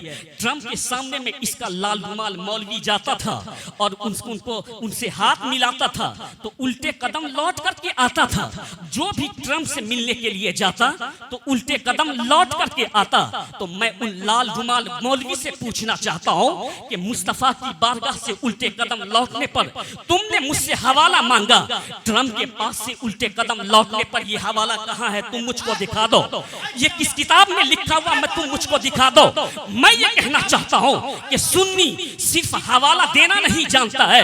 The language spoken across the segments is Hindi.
ड्रम के सामने में इसका लाल रुमाल मौलवी जाता था और उनको उनसे हाथ मिलाता था तो उल्टे कदम लौट करके आता था। जो भी ड्रम से मिलने के लिए जाता तो उल्टे कदम लौट करके आता। तो मैं उन लाल रुमाल मौलवी से पूछना चाहता हूँ कि मुस्तफा की बारगाह से उल्टे कदम लौटने पर तुमने मुझसे हवाला मांगा, ड्रम के पास से उल्टे कदम लौटने पर ये हवाला कहाँ है? तुम मुझको दिखा दो। ये किस किताब में लिखा हुआ मैं तुम मुझको दिखा दो। मैं ये कहना चाहता हूँ कि सुन्नी सिर्फ हवाला देना नहीं जानता है,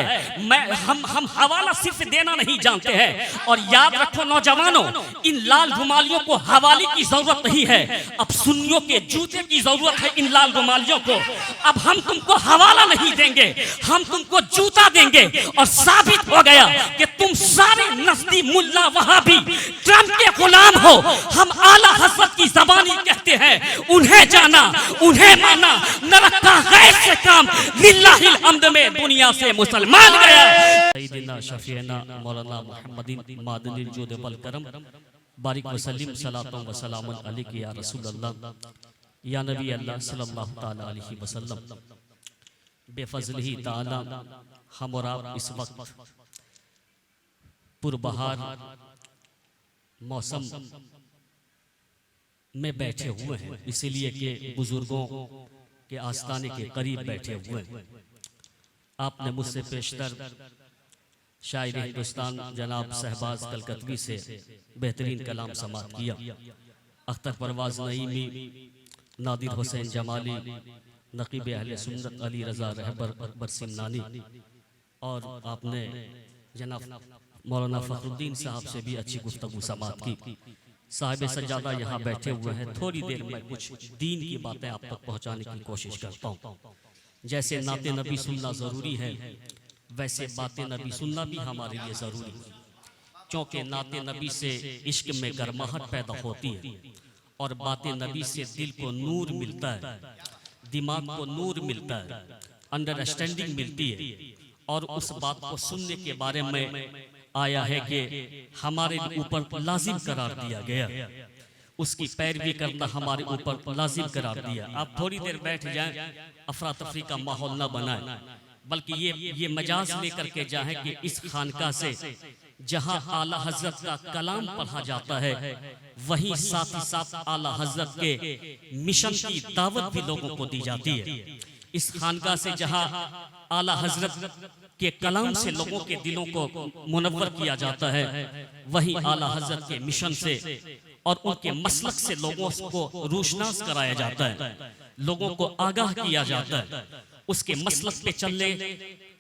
हम हवाला सिर्फ देना नहीं जानते हैं। और याद रखो नौजवानों, इन लाल रुमालियों को हवाले की जरूरत नहीं है, अब सुन्नियों के जूते की जरूरत है इन लाल रुमालियों को। अब हम तुमको हवाला नहीं देंगे, हम तुमको जूता देंगे। और साबित हो गया कि तुम सारे नस्ली मुल्ला वहाबी ड्रम के गुलाम हो। हम आला हज़रत की ज़बानी कहते हैं, उन्हें जाना उन्हें माना, न रखा गैर से काम, लिल्लाहिल हम्द में दुनिया से मुसलमान गया। सय्यदना शफीना मौलाना मुहम्मदिन मादनिल जूद वल करम बारिक वसल्लिम सलातों व सलामुन अलैका या रसूल अल्लाह या नबी अल्लाह सल्लल्लाहु ताला अलैहि वसल्लम। बेफज़लिही ताला हम और आप इस वक्त पुरबहार मौसम में बैठे हुए हैं, इसीलिए कि बुजुर्गों के आस्थाने के करीब बैठे हुए हैं। आपने मुझसे पेशतर शायर हिंदुस्तान जनाब शहबाज कलकतवी से बेहतरीन कलाम समाअत किया। अख्तर परवाज नईमी, नादिर हुसैन जमाली, नकीब अहले सुन्नत अली रजा रहबर अकबर सिमनानी, और आपने जनाब मौलाना फखरुद्दीन साहब से भी अच्छी गुफ्तगू समाअत की। साहिब सज्जादा यहाँ बैठे हुए हैं। थोड़ी देर में कुछ दीन की बातें आप तक पहुँचाने की कोशिश करता हूँ। जैसे नाते नबी सुनना ज़रूरी है, वैसे बातें नबी सुनना भी हमारे लिए ज़रूरी है, क्योंकि नाते नबी से इश्क में गर्माहट पैदा होती है और बातें नबी से दिल को नूर मिलता है, दिमाग को नूर मिलता है, अंडरस्टैंडिंग मिलती है। और उस बात को सुनने के बारे में आया है कि हमारे ऊपर लाजिम करार दिया गया, उसकी पैरवी करना हमारे ऊपर लाजिम करार दिया। आप थोड़ी देर बैठ जाएं, अफरा तफरी का माहौल न बनाएं, बल्कि ये मजाज लेकर के जाएं कि इस खानका से जहां आला हजरत का कलाम पढ़ा जाता है, वहीं साथ ही साथ आला हजरत के मिशन की दावत भी लोगों को दी जाती है। इस खानका से जहां आला हजरत के कलाम से लोगों के दिलों को मुनव्वर किया जाता है, वहीं आला हजरत के मिशन से और उनके मसलक से लोगों को रोशनास कराया जाता है, लोगों को आगाह किया जाता है, उसके मसलक पे चलने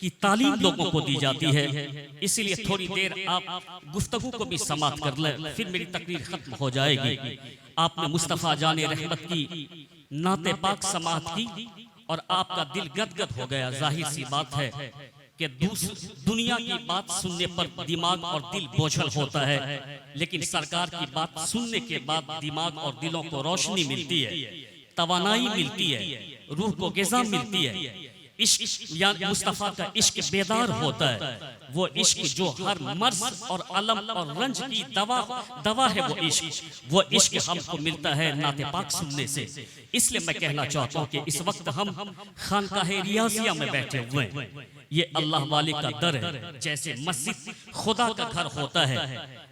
की तालीम लोगों को दी जाती है। इसीलिए थोड़ी देर आप गुफ्तगू को भी समाप्त कर लें, फिर मेरी तकरीर खत्म हो जाएगी। आपने मुस्तफ़ा जाने रहमत की नाते पाक समाअत की और आपका दिल गदगद हो गया। जाहिर सी बात है कि दुनिया की बात सुनने पर दिमाग और दिल बोझल होता है, लेकिन सरकार की बात सुनने के बाद दिमाग और दिलों को रोशनी मिलती है, तवानाई मिलती है, रूह को ग़िज़ा मिलती है। इश्क या मुस्तफ़ा का इश्क बेदार होता है, वो इश्क जो हर मर्ज और अलम और रंज की दवा है। वो इश्क हमको मिलता है नाते पाक सुनने से। इसलिए मैं कहना चाहता हूँ कि इस वक्त हम खानकाह रियाज़िया में बैठे हुए हैं। ये अल्लाह वाले का दर है। जैसे मस्जिद खुदा का घर होता है,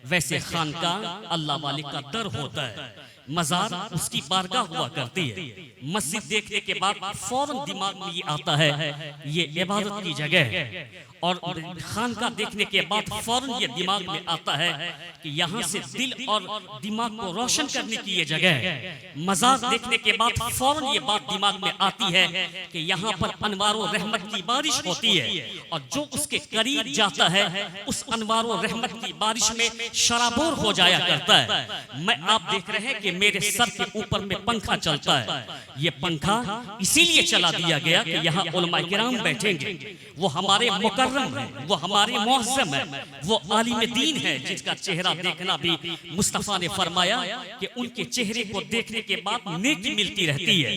वैसे खानकाह अल्लाह वाले का दर होता है। मज़ार उसकी बारगाह हुआ करती है। मस्जिद देखने के बाद फौरन दिमाग में ये आता है ये इबादत की जगह है, और खानका देखने के बाद फौरन ये दिमाग में आता है कि यहाँ से दिल और दिमाग को रोशन करने की ये जगह है। मज़ार देखने के बाद फौरन ये बात दिमाग में आती है कि यहाँ पर अनवारो रहमत की बारिश होती है, और जो उसके करीब जाता है उस अनवारो रहमत की बारिश में शराबोर हो जाया करता है। मैं आप देख रहे हैं कि मेरे सर के ऊपर में पंखा चलता है। ये पंखा इसीलिए चला दिया गया कि यहाँ उलमा किराम बैठेंगे, वो हमारे मुकर्रम है, वो हमारे मुअज़्ज़म है, वो आलिम दीन है, जिसका चेहरा देखना भी मुस्तफ़ा ने फरमाया कि उनके चेहरे को देखने के बाद नेकी मिलती रहती है।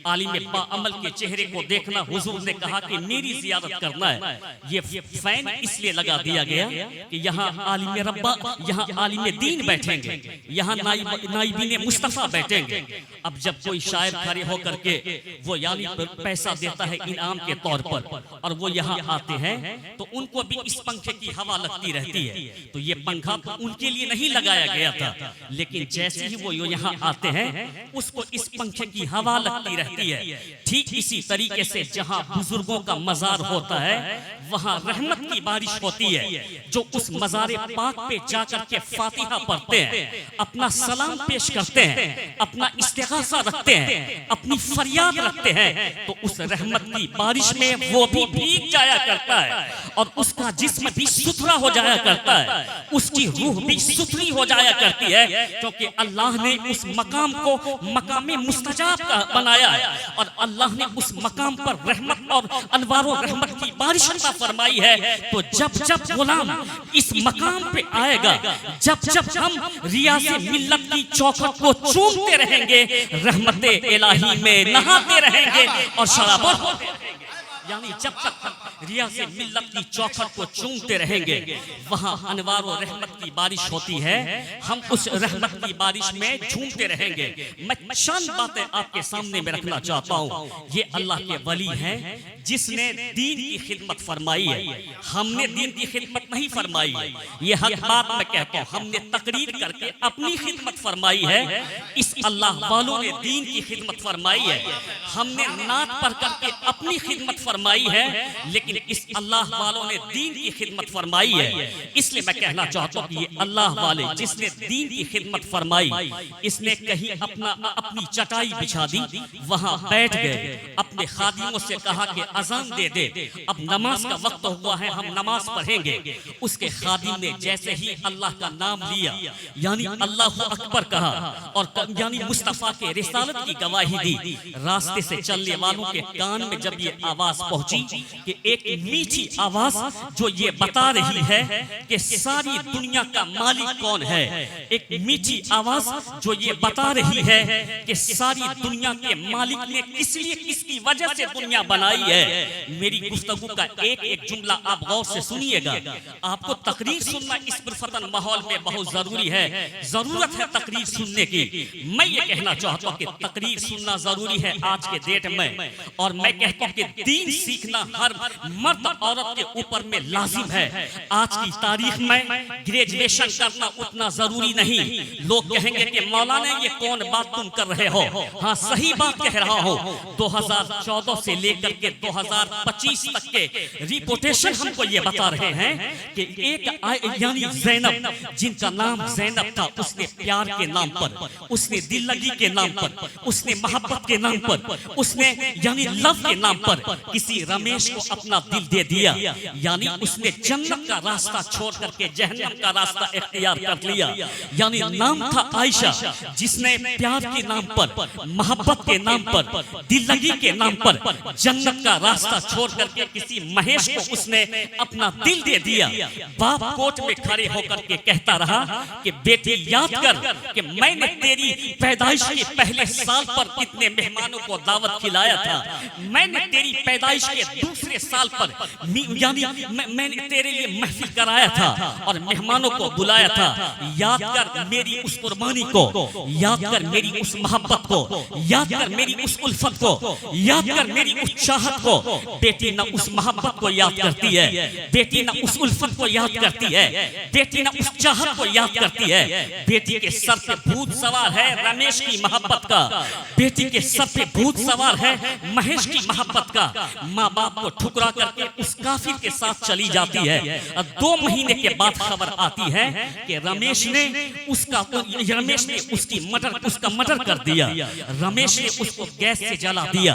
आलिम बाअमल के चेहरे को देखना, हुजूर ने कहा कि मेरी ज़ियारत करना है। ये फैन इसलिए लगा दिया गया कि यहाँ आलिम रब्बा, यहाँ आलिम दीन बैठेंगे, यहाँ नाइबीन मुस्तफ़ा बैठेंगे। अब जब कोई शायर खड़े होकर के वो यानी पैसा देता है इनाम के तौर पर और वो यहाँ आते हैं तो उनको भी इस पंखे की हवा लगती रहती है। तो ये पंखा तो उनके लिए नहीं लगाया गया था, लेकिन जैसे ही वो यहाँ आते हैं उसको इस पंखे की हवा लगती रहती है। ठीक इसी तरीके से जहाँ बुजुर्गों का मजार होता है वहाँ रहमत की बारिश होती है। जो उस मज़ारे पाक पे जाकर के फातिहा पढ़ते हैं, अपना सलाम पेश करते हैं, अपना इस्तिग़ासा रखते हैं, अपनी फरियाद रखते हैं, तो उस रहमत की बारिश में वो भी भीग जाया करता है और उसका जिस्म भी सुथरा हो जाया करता है, उसकी रूह भी सुथरी हो जाया करती है, क्योंकि अल्लाह ने उस मकाम को मकाम मुस्तजाब का बनाया है और अल्लाह ने उस मकाम पर रहमत और अनवारो रहमत की बारिश अता फरमाई है। तो जब जब गुलाम इस मकाम पे आएगा, जब जब हम रियाज़े मिल्लत की चौखट को चूमते रहेंगे, रहमते इलाही में नहाते रहेंगे और शराबत होते रहेंगे। यानी जब तक रियाज़े मिल्लत की चौखट को चूमते रहेंगे वहाँ अनवार और रहमत की बारिश होती है, हम उस रहमत की बारिश में झूमते रहेंगे। मैं चंद बातें आपके सामने में रखना चाहता हूँ। ये अल्लाह के वली हैं जिसने दीन की खिदमत फरमाई है, हमने दीन की खिदमत नहीं फरमाई है। ये हक बात मैं कहता हूँ, हमने तकरीर करके अपनी खिदमत फरमाई है। इस अल्लाह वालों ने दीन की खिदमत फरमाई है, हमने नात पढ़ करके अपनी खिदमत फरमाई है, लेकिन इस अल्लाह वालों ने दीन की खिदमत फरमाई है। इसलिए मैं कहना चाहता हूँ कि ये अल्लाह वाले जिसने दीन की खिदमत फरमाई, इसने कहीं अपनी चटाई बिछा दी, वहां बैठ गए, अपने खादिमों से कहा कि अजान दे दे, अब नमाज का वक्त हुआ है, हम नमाज पढ़ेंगे। उसके खादिम ने जैसे ही अल्लाह का नाम लिया, यानी अल्लाह अकबर कहा और यानी मुस्तफ़ा के रिसालत की गवाही दी, रास्ते से चलने वालों के कान में जब ये आवाज पहुंची कि एक मीठी आवाज जो ये बता रही है कि सारी दुनिया का मालिक कौन है, एक मीठी आवाज जो ये बता रही है कि सारी दुनिया के मालिक ने किस लिए किसकी वजह से दुनिया बनाई है। मेरी गुफ्तगू का एक एक जुमला आप गौर से सुनिएगा। आपको तकरीर सुनना इस पुरफतन माहौल में बहुत जरूरी है, जरूरत है तकरीर सुनने की। मैं ये कहना चाहता हूँ कि तकरीर सुनना जरूरी है आज के डेट में, और मैं कहता हूँ कि दीन सीखना हर मर्द औरत के ऊपर में लाजिम है। आज की तारीख में ग्रेजुएशन करना उतना जरूरी नहीं। लोग कहेंगे कि मौलाना ये कौन बात तुम कर रहे हो। हाँ, सही बात कह रहा हो। 2014 से लेकर के 2025 तक के रिपोर्टेशन हमको ये बता रहे हैं कि एक यानी ज़ैनब, जिनका नाम ज़ैनब था, उसने प्यार के नाम पर, उसने दिल लगी के नाम पर, उसने मोहब्बत के नाम पर, उसने यानी लव के नाम पर किसी रमेश को अपना दिल दे दिया। यानी उसने जन्नत का रास्ता छोड़ करके जहन्नम का रास्ता इख्तियार कर लिया। यानी नाम था आयशा, जिसने प्यार के नाम पर, मोहब्बत के नाम पर, दिल लगी के नाम पर जन्नत का रास्ता छोड़ करके किसी महेश को उसने अपना दिल दे दिया। बाप कोर्ट में खड़े होकर के कहता रहा कि बेटी याद कर कि मैंने तेरी पैदाइश के पहले साल पर कितने मेहमानों को दावत खिलाया था, मैंने तेरी पैदाइश के दूसरे साल पर यानी मैंने तेरे लिए महफिल कराया था और मेहमानों को बुलाया था। याद कर मेरी उस कुर्बानी को, याद कर मेरी उस मोहब्बत को, याद कर मेरी उस उल्फत को, याद कर मेरी उस चाहत को। बेटी ना उस मोहब्बत को याद करती है, बेटी ना उस उल्फत को याद करती है, बेटी ना उस चाहत को याद करती है। बेटी के सर पे भूत सवार है रमेश की मोहब्बत का, बेटी के सर पे भूत सवार है महेश की मोहब्बत का। माँ बाप को ठुकरा करके उस काफिर के साथ चली जाती है। 2 महीने के बाद खबर आती है कि रमेश ने उसका मर्डर कर दिया, रमेश ने उसको गैस से जला दिया,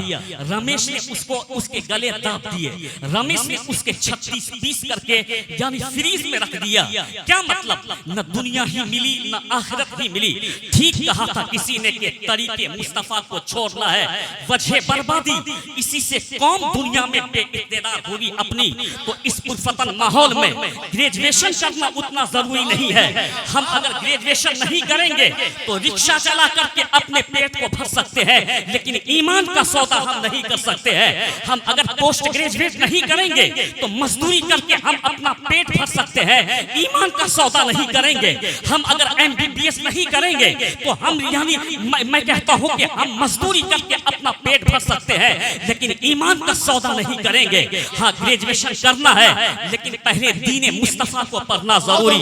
रमेश ने उसको उसके गले दाब दिए, रमेश ने उसके 36 पीस करके यानी फ्रीज में रख दिया। क्या मतलब, न दुनिया ही मिली न आखिरत ही मिली। ठीक कहा था किसी ने कि तरीके मुस्तफा को छोड़ना है वजह बर्बादी, इसी से कौम दुनिया में बेइख्तियार बेदार हुई अपनी, तो इस पुरफतन माहौल में ग्रेजुएशन करना उतना जरूरी नहीं है। हम अगर ग्रेजुएशन नहीं करेंगे तो रिक्शा चला करके अपने पेट को भर सकते हैं, लेकिन ईमान का सौदा हम नहीं कर सकते हैं। हम अगर पोस्ट ग्रेजुएट नहीं करेंगे तो मजदूरी करके हम अपना पेट भर सकते हैं, ईमान का सौदा नहीं करेंगे। हम अगर MBBS नहीं करेंगे तो हम यानी मैं कहता हूं कि हम मजदूरी करके अपना पेट भर सकते हैं, लेकिन ईमान का सौदा नहीं करेंगे। हाँ, ग्रेजुएशन करना है, लेकिन पहले दीन मुस्तफा को पढ़ना जरूरी।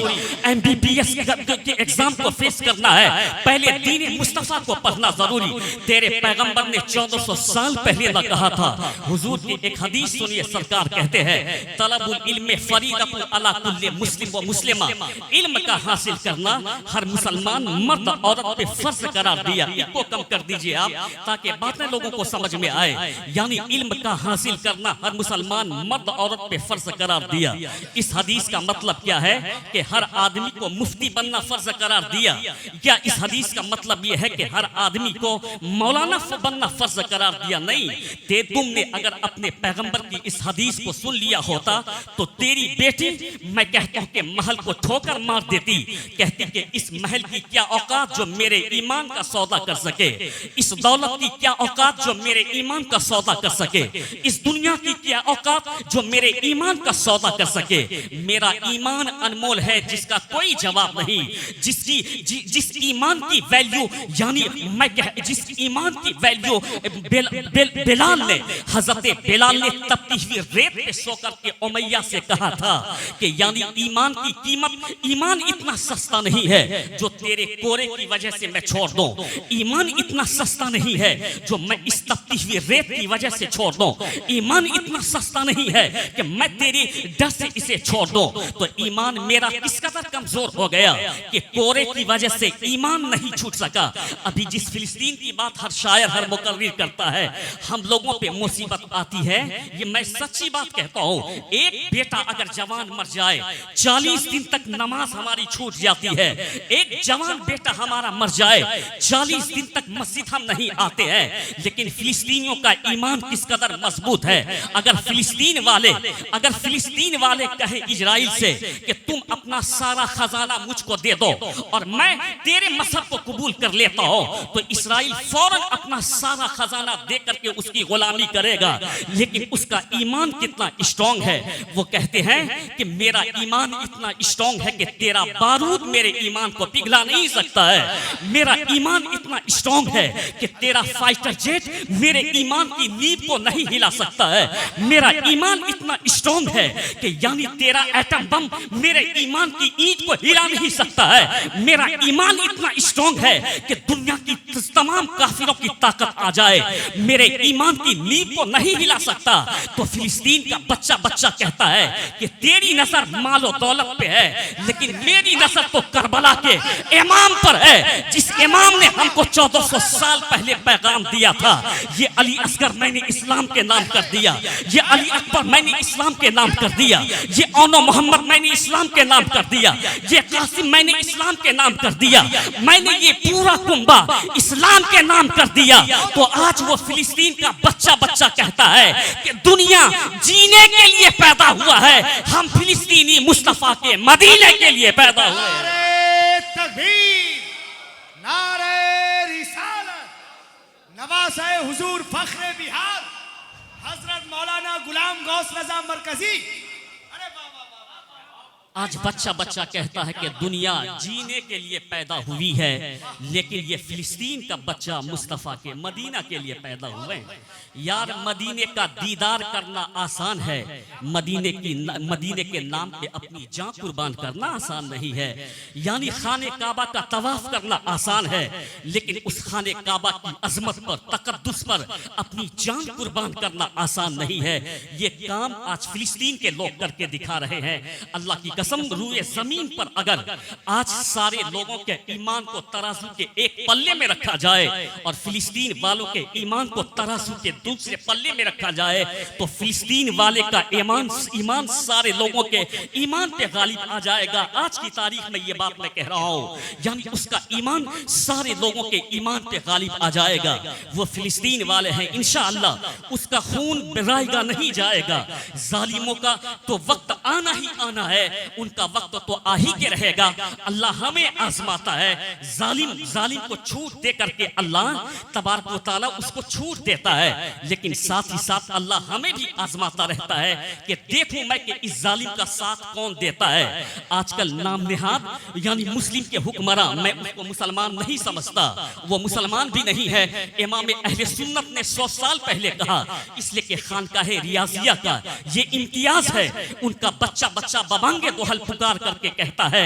MBBS के एग्जाम को फेस करना है, पहले दीन मुस्तफा को पढ़ना जरूरी। तेरे पैगंबर ने 1400 साल पहले न कहा था। हुजूर की एक हदीस सुनिए, सरकार कहते हैं तलबुल इल्म फरीदतुन अला कुल्ली मुस्लिम व मुस्लिमा, इल्म का हासिल करना हर मुसलमान मर्द औरत पे फर्ज करार दिया। इसको कम कर दीजिए आप, ताकि बातें लोगों को समझ में आए। यानी इल्म का हासिल करना हर मुसलमान मर्द औरत पे फर्ज करार दिया। इस हदीस का मतलब क्या है कि हर आदमी को मुफ्ती बनना फर्ज करार दिया? क्या इस हदीस का मतलब यह है कि हर आदमी को मौलाना बनना फर्ज करार दिया? नहीं। तुमने अगर अपने पैगंबर की इस हदीस को सुन लिया होता तो तेरी बेटी, मैं कहता हूं कि महल को ठोकर मार देती। कहती कि इस महल की क्या औकात जो मेरे ईमान का सौदा कर सके, इस दौलत की क्या औकात जो मेरे ईमान का सौदा कर सके, इस दुनिया की क्या औकात जो मेरे ईमान का सौदा कर सके। मेरा ईमान अनमोल है जिसका कोई जवाब नहीं, जिस ईमान की वैल्यू यानी मैं जिस ईमान की वैल्यू बिलाल ने, हजरत बिलाल ने तपती हुई रेत पे सोकर के उमैया से कहा था कि यानी ईमान की कीमत, ईमान इतना सस्ता नहीं है जो तेरे कोरे की वजह से मैं छोड़ दूं। ईमान इतना सस्ता नहीं है जो मैं इस तपती हुई रेत की वजह से छोड़ दूं। ईमान इतना सस्ता नहीं है कि मैं तेरे डर से इसे छोड़ दूं। तो ईमान मेरा किस कदर कमजोर हो गया कि कोरे की वजह से ईमान नहीं छूट सका। अभी जिस फिलिस्तीन की बात हर शायर हर मुकर्रिर करता है, हम लोगों पे मुसीबत आती है, ये मैं सच्ची बात कहता हूँ। एक बेटा अगर जवान मर जाए, 40 दिन तक नमाज हमारी छूट जाती है। एक जवान बेटा हमारा मर जाए, 40 दिन तक मस्जिद हम नहीं आते हैं। लेकिन फिलिस्तीनियों का ईमान किस कदर मजबूत है। अगर फिलिस्तीन वाले कहे इजराइल से कि तुम अपना सारा खजाना मुझको दे दो और मैं तेरे मजहब को कबूल कर लेता हूं, तो इजराइल फौरन अपना सारा खजाना दे करके उसकी गुलामी करेगा। लेकिन उसका ईमान कितना स्ट्रांग है, वो कहते हैं कि मेरा ईमान इतना स्ट्रांग है कि तेरा बारूद मेरे ईमान को पिघला नहीं सकता है। मेरा ईमान इतना स्ट्रांग है कि तेरा फाइटर जेट मेरे ईमान की नींव को नहीं हिला सकता है। मेरा ईमान इतना स्ट्रांग है कि यानी तेरा एटम बम मेरे ईमान की ईंट को हिला नहीं सकता है। मेरा ईमान इतना स्ट्रांग है कि दुनिया की तमाम काफिरों की ताकत आ जाए, मेरे ईमान की नींव को नहीं हिला सकता। तो फिलिस्तीन का बच्चा कहता है कि तेरी नजर मालो दौलत पे है, लेकिन मेरी नजर तो करबला के इमाम पर है, जिस इमाम ने हमको 1400 साल पहले पैगाम दिया था। ये अली असगर मैंने इस्लाम के नाम कर दिया, ये अली अकबर मैंने इस्लाम के नाम कर दिया, ये औनो मोहम्मद मैंने इस्लाम के नाम कर दिया, ये कासिम मैंने इस्लाम के नाम कर दिया, मैंने ये पूरा कुंबा इस्लाम के नाम कर दिया। तो आज वो फिलिस्तीन का बच्चा कहता है कि दुनिया जीने के लिए पैदा हुआ है, हम फिलिस्तीनी मुस्तफा के मदीने के लिए पैदा हुए। नारे तकबीर, नारे रिसालत, नवाज़े हुजूर फख्रे बिहार हजरत मौलाना गुलाम गौस रजा मरकजी। आज बच्चा कहता है कि दुनिया जीने के लिए पैदा हुई है, लेकिन ये फिलिस्तीन का बच्चा मुस्तफ़ा के मदीना के लिए पैदा हुए। यार मदीने का दीदार करना आसान है, मदीने के नाम पे अपनी जान कुर्बान करना आसान नहीं है। यानी खाने काबा का तवाफ करना आसान है, लेकिन उस खाने काबा की अजमत पर, तकद्दुस पर अपनी जान कुर्बान करना आसान नहीं है। ये काम आज फिलिस्तीन के लोग करके दिखा रहे हैं। अल्लाह की कसम कसम रूए जमीन पर अगर आज सारे लोगों के ईमान को तराजू के एक पल्ले में रखा जाए और फिलिस्तीन वालों के ईमान को तराजू के दूसरे पल्ले में रखा जाए तो फिलिस्तीन वाले का ईमान सारे लोगों के ईमान पे गालिब आ जाएगा। आज की तारीख में ये बात मैं कह रहा हूँ, यानी उसका ईमान सारे लोगों के ईमान पे गालिब आ जाएगा। वो फिलिस्तीन वाले हैं, इंशाअल्लाह उसका खून बहाएगा नहीं जाएगा। जालिमों का तो वक्त आना ही आना है, उनका वक्त तो आ ही के रहेगा। अल्लाह हमें आजमाता है, जालिम को छूट दे करके अल्लाह तबारक व तआला उसको छूट देता है, लेकिन साथ ही साथ अल्लाह हमें भी आजमाता रहता है कि देखूं मैं कि इस जालिम का साथ कौन देता है। आजकल नाम निहाद यानी मुस्लिम के हुक्मरान, मैं उसको मुसलमान नहीं समझता, वो मुसलमान भी नहीं है। इमाम अहले सुन्नत ने 100 साल पहले कहा, इसलिए कि खानकाह रियाजिया का ये इम्तियाज है। उनका बच्चा बबांगे दोहल पुकार करके कहता है,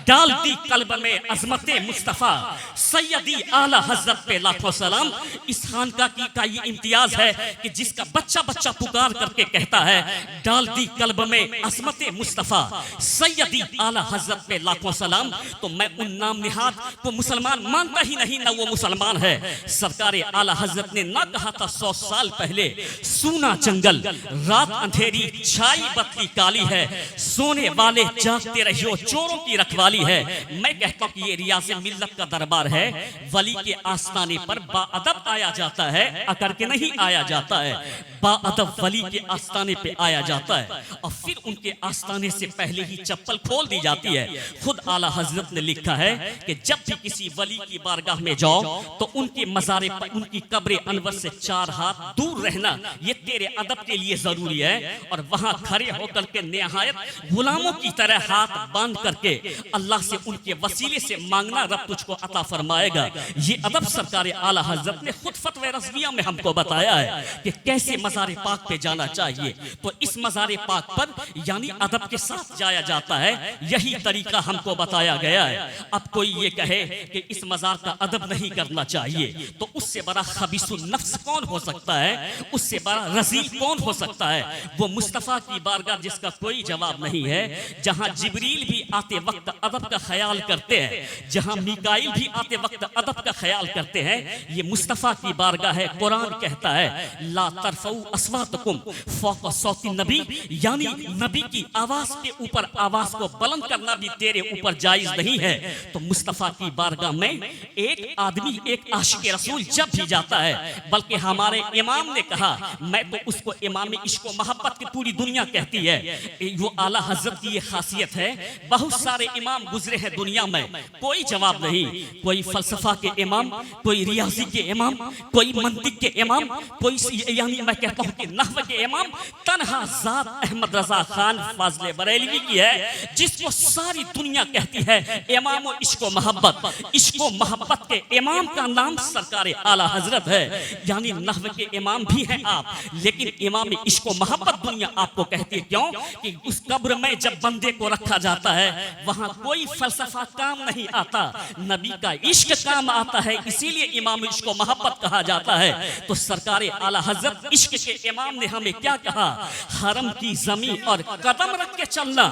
डाल दी कल्ब में अजमते मुस्तफा सैयदी आला हजरत पे लाखों सलाम। इस खानका का ये इम्तियाज है कि जिसका बच्चा पुकार करके कहता है, डाल दी कल्ब में अजमते मुस्तफा सैयदी आला हजरत पे लाखों सलाम। तो मैं उन नाम निहाद को मुसलमान मानता ही नहीं, ना वो मुसलमान है। सरकार आला हजरत ने ना कहा था 100 साल पहले, सूना जंगल रात अंधेरी छाई बत्ती काली है, सोने वाले जागते रहियो चोरों की रखवाली है। मैं कहता हूं कि ये रियाज़े मिल्लत का दरबार है। वली के आस्थाने पर बाअदब आया जाता है, अकर के नहीं आया जाता है। बाअदब वली के आस्थाने पे आया जाता है और फिर उनके आस्थाने से पहले ही चप्पल खोल दी जाती है। खुद आला हजरत ने लिखा है कि जब भी किसी वली की बारगाह में जाओ तो उनके मज़ारे पर, उनकी कब्र अनवर से 4 हाथ दूर रहना, ये तेरे अदब के लिए जरूरी है। और वहां खड़े होकर के निहायत गुलामों की तरह हाथ बांध करके अल्लाह से उनके वसीले से मांगना, रब तुझको अता फरमाएगा। ये अदब सरकार आला हजरत ने खुद फतवा रज़विया में हमको बताया है कि कैसे मज़ारे पाक पे जाना चाहिए। तो इस मज़ारे पाक पर यानी अदब के साथ जाया जाता है, यही तरीका हमको बताया गया है। अब कोई ये कहे कि इस मज़ार का अदब नहीं करना चाहिए, तो उससे बड़ा खबीसुन नफ्स कौन हो सकता है, उससे बड़ा रज़ील कौन हो सकता है। वो मुस्तफ़ा की बारगाह जिसका कोई जवाब नहीं है, जहां जिब्रील भी आते वक्त अदब का ख्याल करते हैं, जहां मीकाईल भी आते वक्त अदब का ख्याल करते हैं, ये मुस्तफ़ा की बारगाह है। कुरान कहता है, ला तरफऊ अस्वातकुम फौक़ सौती नबी, यानी नबी की आवाज के ऊपर आवाज को बुलंद करना भी तेरे ऊपर जायज नहीं है। तो मुस्तफ़ा की बारगाह में एक आदमी, एक आशिक़ रसूल जब भी जाता है, बल्कि हमारे इमाम ने कहा, मैं तो उसको इमाम इश्क व मोहब्बत की पूरी दुनिया कहती है। वो आला हजरत की ये खासियत है। बहुत सारे इमाम गुजरे हैं दुनिया में, कोई जवाब नहीं। कोई फलसफा के इमाम, कोई रियाजी के इमाम, कोई मंतिक के इमाम, कोई यानी मैं कहता हूँ कि नहव के इमाम तन्हा ज़ात अहमद रजा खान फाज़ले बरेलवी की है, जिसको सारी दुनिया कहती है इमाम व इश्क व मोहब्बत। इश्क व मोहब्बत के इमाम का नाम सरकार आला हजरत है। यानी नहव के इमाम भी हैं आप, लेकिन इमाम इश्क व मोहब्बत दुनिया आपको कहती है। क्यों कि उस कब्र में जब बंदे को रखा जाता है, वहां कोई फलसफा काम नहीं आता, नबी का इश्क काम आता है, इसीलिए इमाम इश्क व मोहब्बत कहा जाता है। तो सरकार आला हजरत इश्क के इमाम ने हमें क्या कहा, हरम की जमीन और कदम रख के चलना।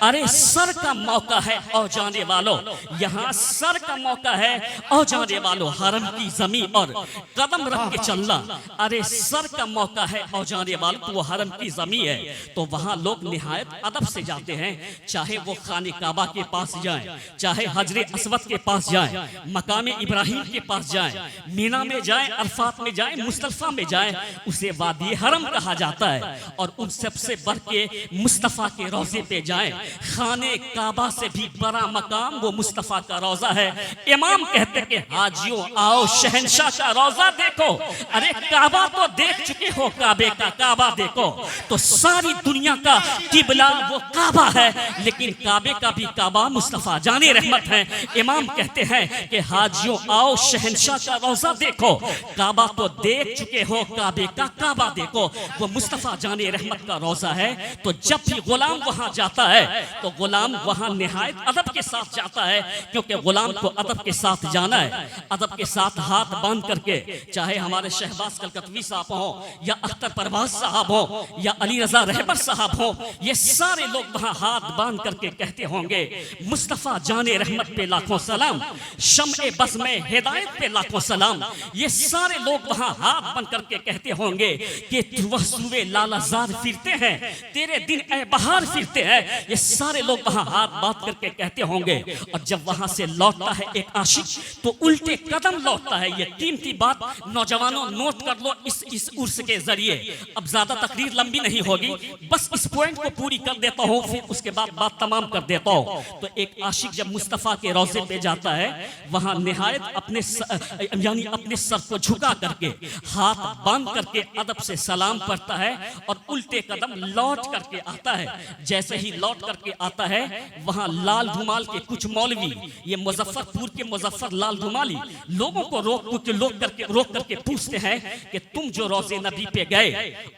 अरे सर का मौका है औ जाने वालों, यहाँ सर का मौका है औ जाने वालों, हरम की जमीन और कदम रख के चलना। अरे सर का मौका है औ जाने वालों, तो वो हरम की जमीन है। तो वहाँ लोग निहायत अदब से जाते हैं, चाहे वो खाने काबा के पास जाएं, चाहे हजरे अस्वद के पास जाएं, मकामे इब्राहिम के पास जाएं, मीना में जाएं, अरफात में जाएं, मुस्तल्फा में जाएं, उसे वादी हरम कहा जाता है। और उन सबसे बढ़ के मुस्तफ़ा के रोज़े पे जाएं, खाने काबा से भी बड़ा मकाम वो मुस्तफ़ा का रोज़ा है। इमाम कहते कि हाजियों आओ शहंशाह का रोज़ा देखो। अरे काबा तो देख चुके हो, काबे का काबा देखो। तो सारी दुनिया का किबला वो काबा है, लेकिन काबे का भी काबा मुस्तफ़ा जाने रहमत है। इमाम कहते हैं कि हाजियों आओ शहंशाह का रोज़ा देखो। काबा तो देख चुके हो, काबे का काबा देखो। वो मुस्तफ़ा जाने रहमत का रोज़ा है। तो जब भी गुलाम वहाँ जाता है, तो गुलाम वहाँ निहायत अदब के साथ जाता है, क्योंकि गुलाम को अदब के साथ जाना है। अदब के साथ हाथ बांध करके, चाहे हमारे शहबाज कलकतवी साहब हो, या अख्तर परवाज साहब हो, या अली रजा रहबर साहब हो, ये सारे लोग वहाँ हाथ बांध करके कहते होंगे मुस्तफ़ा जाने रहमत पे लाखों सलाम, शम्ए बस में हिदायत पे लाखों सलाम। ये सारे लोग वहां हाथ बंद करके कहते होंगे कि वह सुबह लालाजार फिरते हैं, तेरे दिन ए बहार फिरते हैं। ये सारे लोग वहां हाथ बांध करके कहते होंगे। और जब वहां से लौटता है एक आशिक तो उल्टे कदम लौटता है। ये कीमती बात नौजवानों नोट कर लो इस उर्स के जरिए। अब ज्यादा तकरीर लंबी नहीं होगी, बस इस पॉइंट को पूरी कर देता हूँ, फिर उसके बाद बात तमाम कर देता हूँ। तो एक आशिक जब मुस्तफ़ा के रोज़े पे जाता है, वहां निहायत अपने सर को झुका करके हाथ बांध करके अदब से सलाम पढ़ता है और उल्टे कदम लौट करके आता है। जैसे ही लौट करके आता है, वहां लाल धुमाल के कुछ मौलवी, ये मुजफ्फरपुर के मुजफ्फर लाल धुमाली, लोगों को रोक करके पूछते हैं कि तुम जो रोज़े नबी पे गए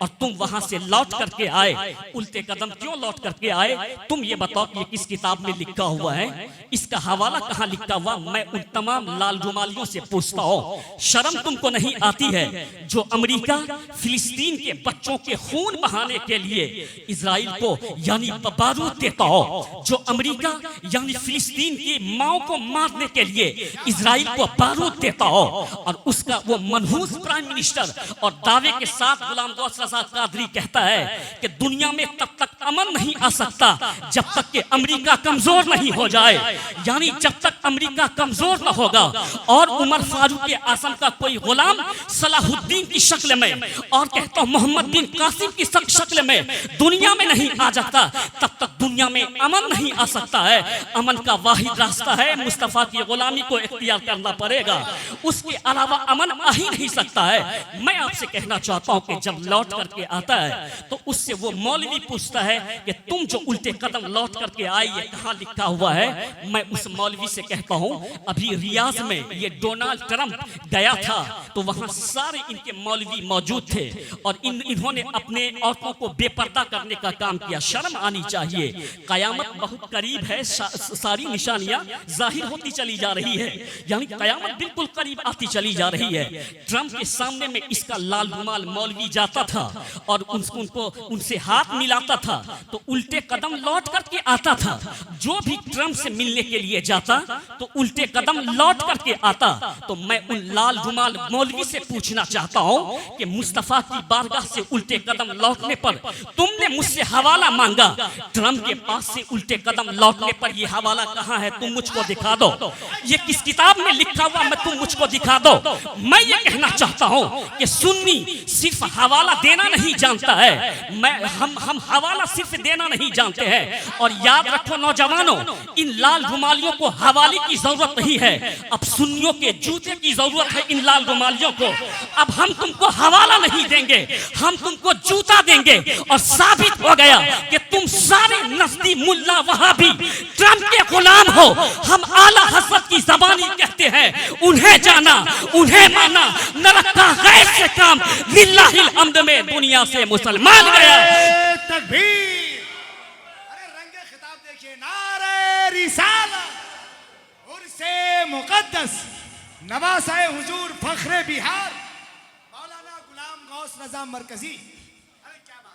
और तुम वहां से लौट करके आए, उल्टे कदम क्यों लौट करके आए? तुम ये बताओ कि ये किस किताब में लिखा हुआ है, इसका हवाला कहाँ लिखा हुआ? मैं उन तमाम लाल रुमालियों से पूछता हूँ, शर्म तुमको नहीं आती है जो अमेरिका फिलिस्तीन के बच्चों के खून बहाने के लिए इजराइल को यानी बारूद देता हो, जो अमेरिका यानी फिलिस्तीन की माओ को मारने के लिए इजराइल को बारूद देता हो, और उसका वो मनहूस प्राइम मिनिस्टर और दावे के साथ गुलाम गौस रजा कादरी कहता है कि दुनिया में तब तक अमन नहीं आ सकता जब तक कि अमेरिका कमजोर नहीं हो जाए। यानी जब तक अमेरिका कमजोर न होगा और उमर फारूक आजम का कोई गुलाम सलाहुद्दीन की शक्ल में और कहता हूं मोहम्मद बिन कासिम की शक्ल में दुनिया में नहीं आ जाता, तब तक दुनिया में अमन नहीं आ सकता है। अमन का वाहिद रास्ता है मुस्तफ़ा की गुलामी को इख्तियार करना पड़ेगा, उसके अलावा अमन आ ही नहीं सकता है। मैं आपसे कहना चाहता हूं कि जब लौट करके आता है तो उससे वो मौलवी पूछता है कि तुम जो उल्टे कदम लौट करके आए ये कहाँ लिखा हुआ है? मैं उस मौलवी से कहता हूं अभी रियाज में ये डोनाल्ड ट्रंप गया था तो वहां सारे इनके मौलवी मौजूद थे और इन्होंने अपने औरतों को बेपर्दा करने का काम किया। शर्म आनी चाहिए। कयामत बहुत करीब है, सारी निशानियां जाहिर होती चली जा रही है, यानी कयामत बिल्कुल करीब आती चली जा रही है। ट्रंप के सामने में इसका लाल रुमाल मौलवी जाता था और उनको उनसे हाथ मिलाता था तो उल्टे कदम लौट करके आता था। जो भी ट्रंप से मिलने के लिए जाता तो उल्टे कदम लौट करके आता। तो मैं उन लाल रुमाल मौलवी से पूछना चाहता हूं कि मुस्तफा की बारगाह से उल्टे कदम लौटने पर तुमने मुझसे हवाला मांगा, ट्रंप के पास से उल्टे कदम लौटने पर यह हवाला कहां है? तुम मुझको दिखा दो। ये किस किताब में लिखा हुआ मैं तुम मुझको दिखा दो। मैं ये कहना चाहता हूं कि सुन्नी सिर्फ हवाला देना नहीं जानता है, हम हवाला सिर्फ देना नहीं जानते हैं। और याद रखो नौजवानों, इन लाल रुमालियों को हवाले की जरूरत नहीं है, अब सुन्नियों के जूते की जरूरत है इन लाल रुमालियों को। अब हम तुमको हवाला नहीं देंगे, हम तुमको जूता देंगे। और साबित हो गया कि तुम सारे नस्ली मुल्ला वहाबी ट्रंप के गुलाम हो। हम आला हज़रत की ज़बानी कहते हैं, उन्हें जाना उन्हें माना, न रखा गैर से काम, लिल्लाहिल हम्द में दुनिया से मुसलमान गया। तकबीर! अरे रंगे खिताब देखिए, नारे रिसालत उर्से मुक़द्दस नवासाए हुजूर फख्रे बिहार मौलाना गुलाम गौस रजा मरकजी।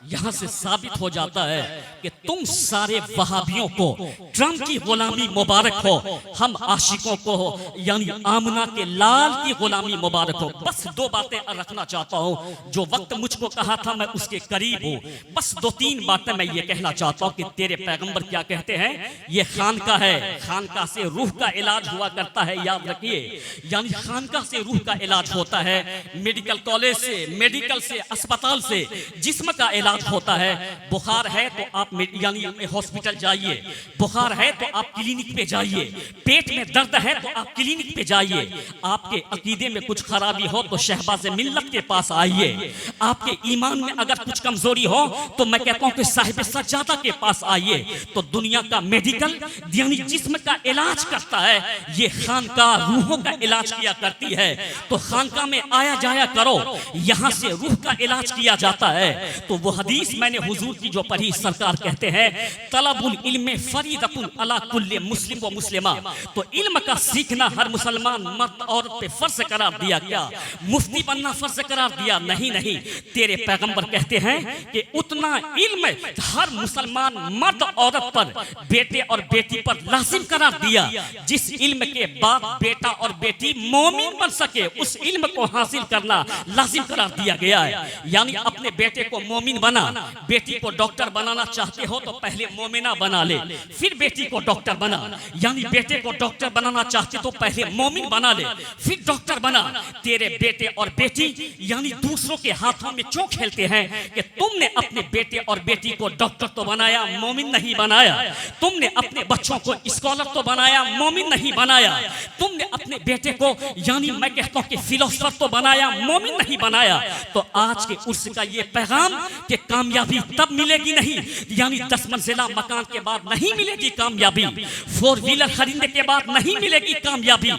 यहां से साबित हो जाता है कि तुम सारे वहाबियों को ट्रंप की गुलामी मुबारक हो, हम आशिकों को यानी आमना के लाल की गुलामी मुबारक हो। बस दो बातें रखना चाहता हूं, जो वक्त मुझको कहा था मैं उसके करीब हूं। बस दो तीन बातें मैं ये कहना चाहता हूं कि तेरे पैगंबर क्या कहते हैं, ये खानका है, खानका से रूह का इलाज हुआ करता है, याद रखिए। यानी खानका से रूह का इलाज होता है, मेडिकल कॉलेज से, मेडिकल से, अस्पताल से जिस्म का इलाज होता है। बुखार है तो आप यानी हॉस्पिटल जाइए, बुखार है तो आप क्लिनिक पे जाइए, पेट में दर्द है तो आप क्लिनिक पे जाइए, आपके अकीदे में कुछ खराबी हो तो शहबाज मिल्लत के पास आइए, आपके ईमान में अगर कुछ कमजोरी हो तो मैं कहता हूं कि साहिब सज्जादा के पास आइए। तो दुनिया का मेडिकल यानी जिस्म का इलाज करता है, ये खानका रूहों का इलाज किया करती है। तो खानका में आया जाया करो, यहां से रूह का इलाज किया जाता है। तो वो हदीस मैंने हुजूर की जो पढ़ी, सरकार कहते हैं तलबुल इल्म फरीदतुन अला कुल्ली मुस्लिम व मुस्लिमा। तो इल्म का सीखना हर मुसलमान मर्द औरत पे फर्ज करार दिया गया। मुफ्ती बनना फर्ज करार दिया नहीं, नहीं। तेरे पैगंबर कहते हैं कि उतना इल्म हर मुसलमान मर्द औरत पर, बेटे और बेटी पर लाजिम करार दिया जिस इल्म के बाद बेटा और बेटी मोमिन बन सके, उस इल्म को हासिल करना लाजिम करार दिया गया है। यानी अपने बेटे को मोमिन बना, बेटी को डॉक्टर बनाना चाहते हो तो पहले मोमिना बना ले, फिर बेटी को डॉक्टर बना। यानी बेटे को डॉक्टर बनाना चाहते तो पहले मोमिन बना ले, फिर डॉक्टर बना। तेरे बेटे और बेटी यानी दूसरों के हाथों में क्यों खेलते हैं कि तुमने अपने बेटे और बेटी को डॉक्टर तो बनाया, मोमिन नहीं बनाया। तुमने अपने बच्चों को स्कॉलर तो बनाया, मोमिन नहीं बनाया। तुमने अपने बेटे को यानी मैं कहता हूं कि फिलोसोफर तो बनाया, मोमिन नहीं बनाया। तो आज के उर्स का ये पैगाम कि कामयाबी तब मिलेगी नहीं, यानी 10 मंजिला मकान के बाद नहीं मिलेगी कामयाबी, 4 व्हीलर खरीदने के बाद नहीं मिलेगी कामयाबी,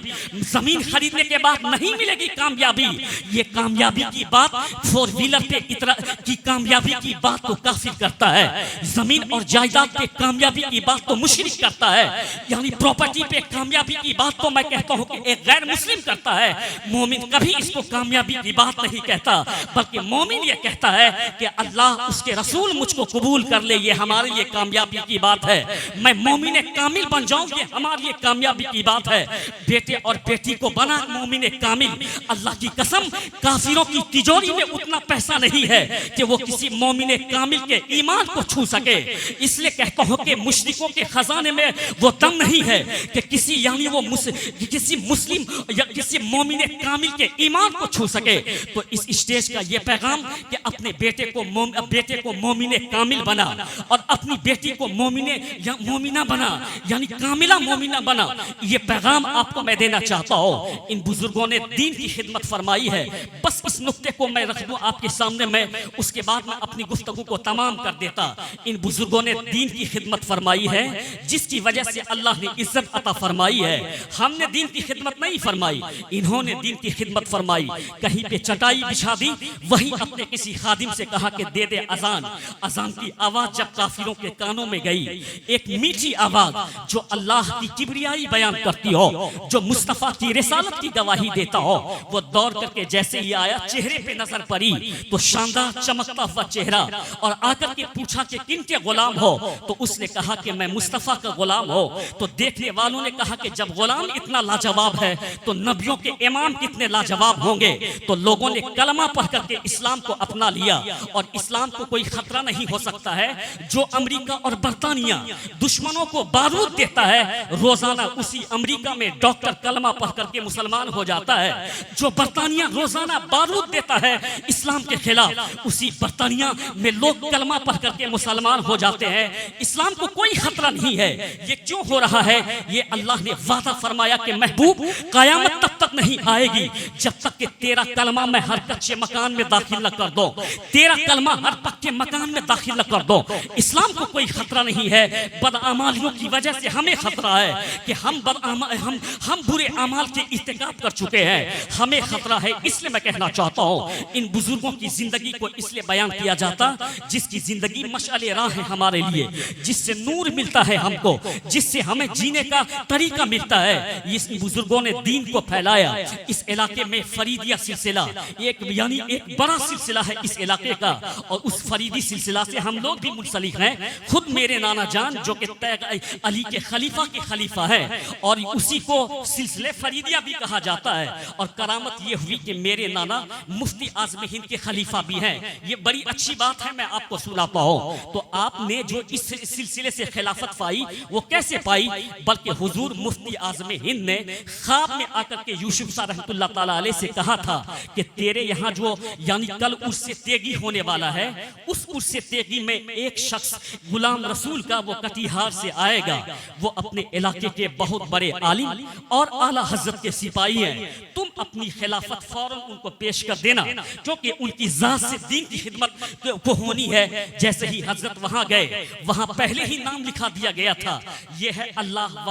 जमीन खरीदने के बाद नहीं मिलेगी कामयाबी। ये कामयाबी की बात 4 व्हीलर पे इतना की कामयाबी की बात तो काफिर करता है, जमीन और जायदाद पे कामयाबी की बात तो मुशरिक करता है, यानी प्रॉपर्टी पे कामयाबी की बात तो मैं कहता हूं कि एक गैर मुस्लिम करता है। मोमिन कभी इसको कामयाबी की बात नहीं कहता, बल्कि मोमिन ये कहता है कि अल्लाह उसके रसूल मुझको कबूल कर ले, ये हमारे लिए कामयाबी की बात है। मैं मोमिन कामिल बन जाऊं, ये हमारे लिए कामयाबी की बात है। बेटे और बेटी को बना मोमिन कामिल। अल्लाह की कसम, काफिरों की तिजोरी में उतना पैसा नहीं है कि वो किसी मोमिन कामिल के ईमान को छू सके। इसलिए कहता हूं कि मुशरिकों के खजाने में वो दम नहीं है कि किसी यानी वो किसी मुस्लिम या किसी मोमिन कामिल के ईमान को छू सके। तो इस स्टेज का ये पैगाम कि अपने बेटे को मोमिन कामिल बना और अपनी बेटी को मोमिना बना, यानी कामिला मोमिना बना। ये पैगाम आपको मैं देना चाहता हूँ। इन बुजुर्गों ने दीन की खिदमत फरमाई है। बस इस नुक्ते को मैं रख दूं आपके सामने, मैं उसके बाद मैं अपनी गुफ्तगू को तमाम कर देता। इन बुजुर्गों ने दीन की खिदमत फरमाई है जिसकी वजह से अल्लाह ने इज्जत अता फरमाई है। हमने दीन की खिदमत नहीं फरमाई, इन्होंने दीन की खिदमत फरमाई। कहीं पे चटाई बिछा दी, वहीं अपने किसी खादिम से कहा कि दे दे अजान। अजान की आवाज जब काफिरों के कानों में गई, एक मीठी आवाज जो अल्लाह की किबरियाई बयान करती हो, जो मुस्तफा की रिसालत की गवाही देता हो, वो दौड़ करके जैसे ही आया, चेहरे पे नजर पड़ी तो शानदार चमकता हुआ चेहरा, और आकर के पूछा कि किन के गुलाम हो, तो उसने कहा कि मैं मुस्तफा का गुलाम हो। तो देखने वालों ने कहा कि जब गुलाम इतना लाजवाब है तो नबियों के इमाम कितने लाजवाब होंगे। तो लोगों ने कलमा पढ़ करके इस्लाम को अपना लिया, और इस्लाम को कोई खतरा नहीं हो सकता है। जो अमेरिका और बरतानिया दुश्मनों को बारूद देता है, रोजाना उसी अमेरिका में डॉक्टर कलमा पढ़ करके मुसलमान हो जाता है। जो बरतानिया रोजाना बारूद देता है इस्लाम के खिलाफ, उसी बरतानिया में लोग कलमा पढ़ करके मुसलमान हो जाते हैं। इस्लाम को कोई खतरा नहीं है। ये क्यों हो रहा है? ये अल्लाह ने वादा फरमाया कि महबूब कयामत तब तक नहीं आएगी जब तक कि तेरा कलमा मैं हर कच्चे मकान में दाखिल न कर दो, तेरा कलमा हर पक्के मकान में दाखिल न कर दो। इस्लाम को कोई खतरा नहीं है। बदआमालियों की वजह से हमें खतरा है कि हम बुरे अमाल के इर्तिकाब कर चुके हैं, हमें खतरा है। इसलिए मैं कहना चाहता हूँ, इन बुजुर्गों की जिंदगी को इसलिए बयान किया जाता जिसकी जिंदगी मशाले राह है हमारे लिए, जिससे नूर मिलता है हमको, जिससे हमें जीने का तरीका मिलता है। इस बुजुर्गों ने दीन को फैलाया। इस इलाके में फरीदिया सिलसिला एक यानी एक बड़ा सिलसिला है इस इलाके का, और उस फरीदी सिलसिला से हम लोग भी मुंसलिक हैं। खुद मेरे नाना जान जो कि अली के खलीफा के खलीफा है, और उसी को सिलसिले फरीदिया भी कहा जाता है। और करामत ये हुई कि मेरे नाना मुफ्ती आज़म हिंद के खलीफा भी हैं। ये बड़ी अच्छी बात है, मैं आपको सुनाता हूँ। तो आपने जो इस सिलसिले से खिलाफत पाई वो कैसे पाई? बल्कि हुजूर मुफ्ती आज़म हिंद ने ख्वाब में आकर के यूसुफ शाह रहमतुल्लाह ताला अलैह से कहा था कि तेरे यहाँ जो यानी कल उर्से तेगी होने वाला है, उस उर्से तेगी में एक शख्स गुलाम रसूल का वो कटिहार से आएगा। वो अपने इलाके के बहुत बड़े आलिम और आला हजरत के सिपाही हैं। तुम अपनी खिलाफत फौरन उनको पेश कर देना, क्योंकि उनकी जात से दीन की खिदमत को होनी है। जैसे ही हजरत वहां गए, वहां पहले ही नाम लिखा दिया गया था, ये है अल्लाह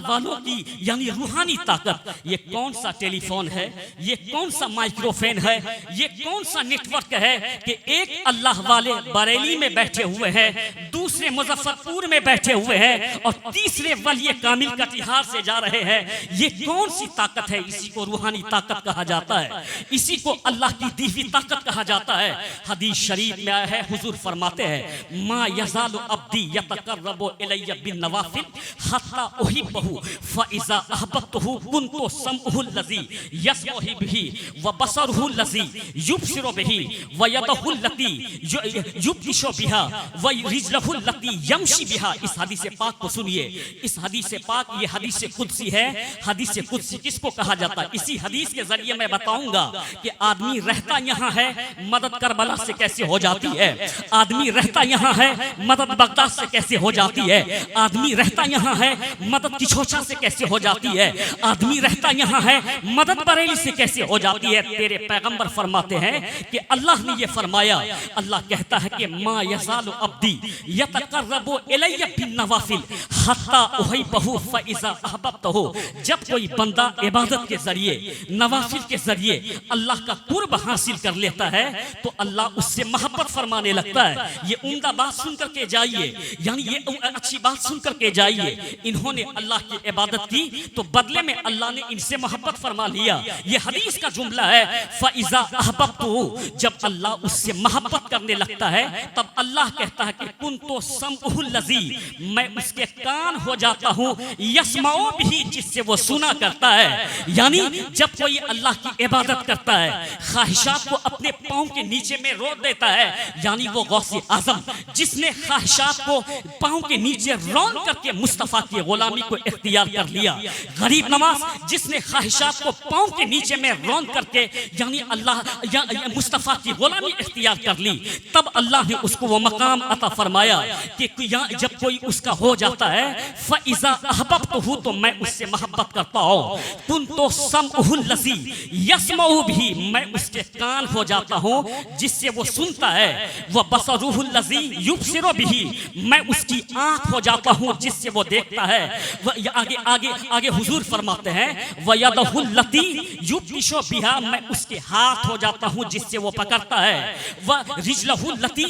वालों की यानी रूहानी ताकत। ये कौन सा टेलीफोन है, ये कौन सा माइक्रोफोन है, ये कौन सा नेटवर्क है कि एक अल्लाह वाले बरेली में बैठे हुए हैं, दूसरे मुजफ्फरपुर में बैठे हुए हैं और तीसरे वली कामिल कटिहार से जा रहे हैं। ये कौन सी ताकत है? इसी को रूहानी ताकत कहा जाता है, इसी को अल्लाह की दी हुई ताकत कहा जाता है। हदीस शरीफ में आया है, हुजूर फरमाते हैं मा यज़ालु अब्दी यतकर्रबु इलैया बिन नवाफिल हत्ता उहिब्बहु फइज़ा अहबब्तहु कुन्तु समउहु लज़ी यस्मउ बिही व बसरुहु लज़ी युबसिरु बिही व यदहु लती युबतिशु बिहा व रिजलहु लती यमशी बिहा। इस हदीस पाक को सुनिए। इस हदीस पाक, ये हदीस कुदसी है। हदीस कुदसी किसको कहा जाता है? इसी हदीस के जरिए मैं बताऊंगा कि आदमी रहता यहाँ है, मदद करबला से कैसे हो जाती है। आदमी रहता यहाँ है, मदद बगदाद से कैसे हो जाती है। आदमी रहता यहाँ है, मदद किछोछा से कैसे हो जाती है। आदमी रहता यहाँ है, मदद बरेली से कैसे हो जाती है। तेरे पैगंबर फरमाते हैं कि अल्लाह ने ये फरमाया, अल्लाह कहता है कि मा यज़ालु अब्दी यतकर्रबु इलैया बिन नवाफिल हत्ता उहिब्बहु फइज़ा अहबब्तहु। जब कोई बंदा इबादत के जरिए, नवाफिल के जरिए अल्लाह का कुर्ब हासिल कर लेता है तो अल्लाह उससे मोहब्बत फरमाने लगता है। ये उम्दा बात सुन करके जाइए, यानी ये अच्छी बात सुन करके जाइए। इन्होंने अल्लाह की इबादत की तो बदले में अल्लाह ने इनसे मोहब्बत फरमा लिया। ये हदीस का जुमला है, फइज़ा अहबब्तहु। जब अल्लाह उससे मोहब्बत करने लगता है तब अल्लाह कहता है कि कुन्तु समउहु लज़ी, मैं उसके कान हो जाता हूँ, यस्मउ बिही, जिससे वो सुना करता है। यानी जब कोई अल्लाह की इबादत करता है, ख्वाहिशात को अपने पाँव के नीचे में रोक देता है, यानी वो गौसे आजम जिसने ख्वाहिशात को पाँव के नीचे रौन करके मुस्तफ़ा की गुलामी को इख्तियार कर लिया। गरीब नवाज जिसने ख्वाहिशात को पाँव के नीचे में रौन करके यानी अल्लाह मुस्तफ़ा की गुलामी इख्तियार कर ली, तब अल्लाह ने उसको वो मकाम अता फरमाया कि जब कोई उसका हो जाता है फइज़ा अहबब्तहु, तो मैं उससे मोहब्बत करता हूँ। कुन्तु समउहु लज़ी यस्मउ बिही, मैं उसके कान हो जाता हूँ जिससे वो सुनता है। वह बसरुहु लज़ी युबसिरु बिही, मैं उसकी आँख हो जाता हूँ जिससे वो देखता है। वह आगे आगे आगे हुजूर फरमाते हैं वह यदहु लती युबतिशु बिहा, मैं उसके हाथ हो जाता हूँ जिससे वो पकड़ता है। वह रिजलहु लती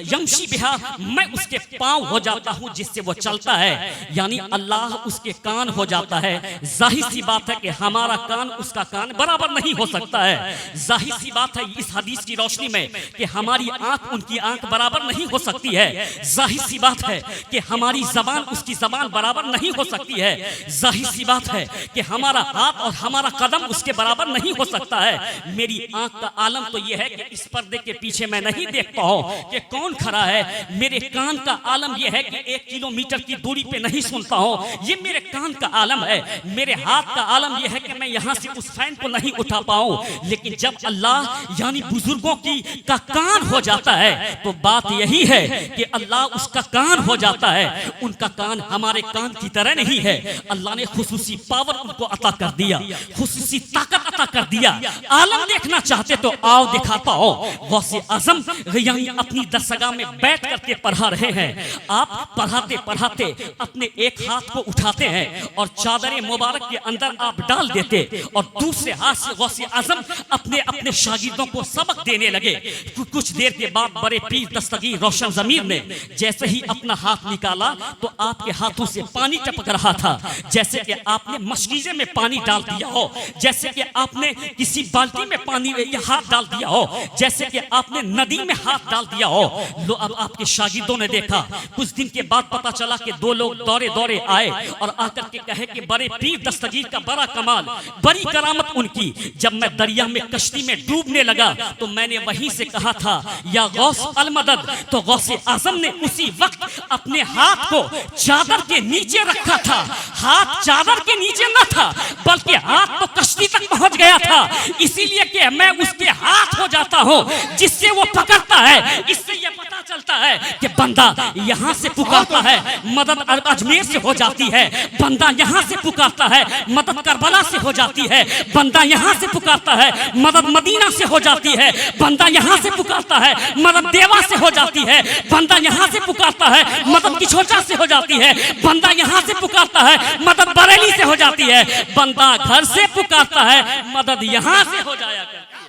यमशी बिहा, मैं उसके पाँव हो जाता हूँ जिससे वो चलता है। यानी अल्लाह उसके कान हो जाता है। जाहिर सी बात है कि हमारा कान उसका कान बराबर नहीं हो सकता है। जाहिर सी बात है इस हदीस की रोशनी में कि हमारी आंख उनकी आंख बराबर नहीं हो सकती है। जाहिर सी बात है कि हमारी जबान उसकी जबान बराबर नहीं हो सकती है। जाहिर सी बात है कि हमारा हाथ और हमारा कदम उसके बराबर नहीं हो सकता है। मेरी आंख का आलम तो यह है कि इस पर्दे के पीछे मैं नहीं देखता हूँ कि कौन खड़ा है। मेरे कान का आलम यह है कि 1 किलोमीटर की दूरी पे नहीं सुनता हूँ, ये मेरे कान का आलम है। मेरे हाथ का आलम यह है कि मैं यहाँ से उस फैन को नहीं उठा पाऊँ। लेकिन जब अल्लाह यानी बुजुर्गों की का कान हो जाता है तो बात यही है कि अल्लाह उसका कान हो जाता है। उनका कान हमारे कान की तरह नहीं है। अल्लाह ने खुसूसी पावर उनको अता कर दिया, खुसूसी ताकत अता कर दिया। आलम देखना चाहते तो आओ दिखाता हो। गौसे आजम यानी अपनी दरसगाह में बैठ करके पढ़ा रहे हैं। आप पढ़ाते पढ़ाते अपने एक हाथ को उठाते हैं और चादर मुबारक के अंदर आप डाल देते और दूसरे हाथ से गौसे आजम अपने अपने शागिर्दों को सबक देने लगे। कुछ देर के बाद बड़े पीर दस्तगीर रोशन ज़मीर ने जैसे ही अपना हाथ निकाला तो आपके हाथों से पानी टपक रहा था, जैसे कि आपने मशकीजे में पानी डाल दिया हो, जैसे कि आपने किसी बाल्टी में पानी हाथ डाल दिया हो, जैसे कि आपने नदी में हाथ डाल दिया हो। लो अब आपके शागिर्दों ने देखा। कुछ दिन के बाद पता चला कि 2 लोग दौरे दौरे आए और आकर के कहे कि बड़े पीर दस्तगीर का बड़ा कमाल, बड़ी करामत उनकी। जब मैं दरिया में कश्ती में डूबने लगा तो मैंने वहीं से कहा था या गौस अल मदद, तो गौसे आजम ने उसी वक्त अपने हाथ को चादर के नीचे रखा था। हाथ चादर के नीचे न था बल्कि हाथ तो कश्ती तक पहुंच गया था, इसीलिए कि मैं उसके हाथ हो जाता हूं जिससे वो पकड़ता है। इससे यह पता चलता है कि बंदा यहां से पुकारता है मदद अजमेर से हो जाती है, बंदा यहां से पुकारता है मदद करबला से हो जाती है, बंदा यहां से पुकारता है मदद मदीना से हो जाती है, बंदा यहां से पुकारता है मदद देवा से हो जाती है, बंदा यहां से पुकारता है मदद किछोचा से हो जाती है, बंदा यहां से पुकारता है मदद बरेली से हो जाती है, बंदा घर से पुकारता है मदद यहां से हो जाया करती है।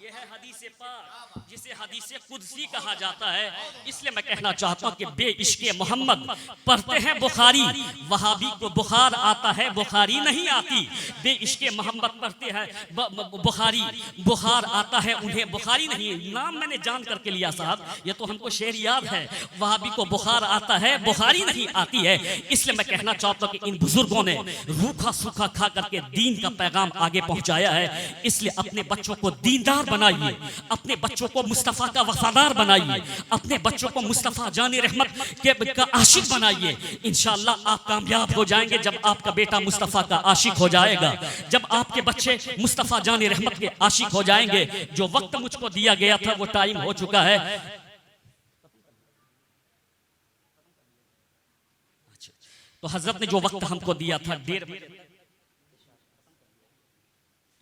यह है हदीस पाक। हदीस कुदसी कहा जाता है। इसलिए मैं कहना चाहता हूँ कि बे-इश्क़े मोहम्मद पढ़ते हैं बुखारी, वहाबी को बुखार आता है बुखारी नहीं आती। बे-इश्क़े मोहम्मद पढ़ते हैं बुखारी, बुखार आता है उन्हें बुखारी नहीं। नाम मैंने जान करके लिया साहब, ये तो हमको शेर याद है। वहाबी को बुखार आता है बुखारी नहीं आती है। इसलिए मैं कहना चाहता हूँ कि इन बुजुर्गों ने रूखा सूखा खा करके दीन का पैगाम आगे पहुंचाया है। इसलिए अपने बच्चों को दीनदार बनाइए, अपने बच्चों को मुस्तफ़ा का वफादार बनाइए, अपने बच्चों को मुस्तफ़ा जान रहमत के का आशिक बनाइए। इंशाअल्लाह आप कामयाब हो जाएंगे जब आपका बेटा मुस्तफ़ा का आशिक हो जाएगा, जब आपके बच्चे मुस्तफ़ा जान रहमत के आशिक हो जाएंगे। जो वक्त मुझको दिया गया था वो टाइम हो चुका है। तो हजरत ने जो वक्त हमको दिया था 1:30,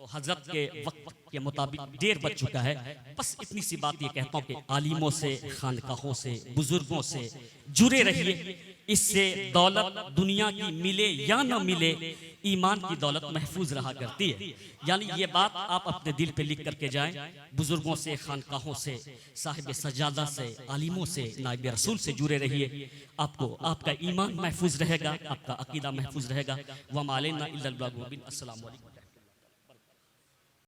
तो हजरत के वक्त के मुताबिक 1:30 बज चुका है। बस इतनी सी बात ये कहता हूँ कि आलिमों से, खानकाहों से, बुजुर्गों से जुड़े रहिए। इससे दौलत दुनिया की मिले या न मिले, ईमान की दौलत महफूज रहा करती है। यानी ये बात आप अपने दिल पे लिख करके जाएं। बुजुर्गों से, खानकाहों से, साहिब सज्जादा से, आलिमों से, नाइब रसूल से जुड़े रहिए। आपको आपका ईमान महफूज रहेगा, आपका अकीदा महफूज रहेगा। वमा अलैना इल्लल बलाग। अस्सलामु अलैकुम।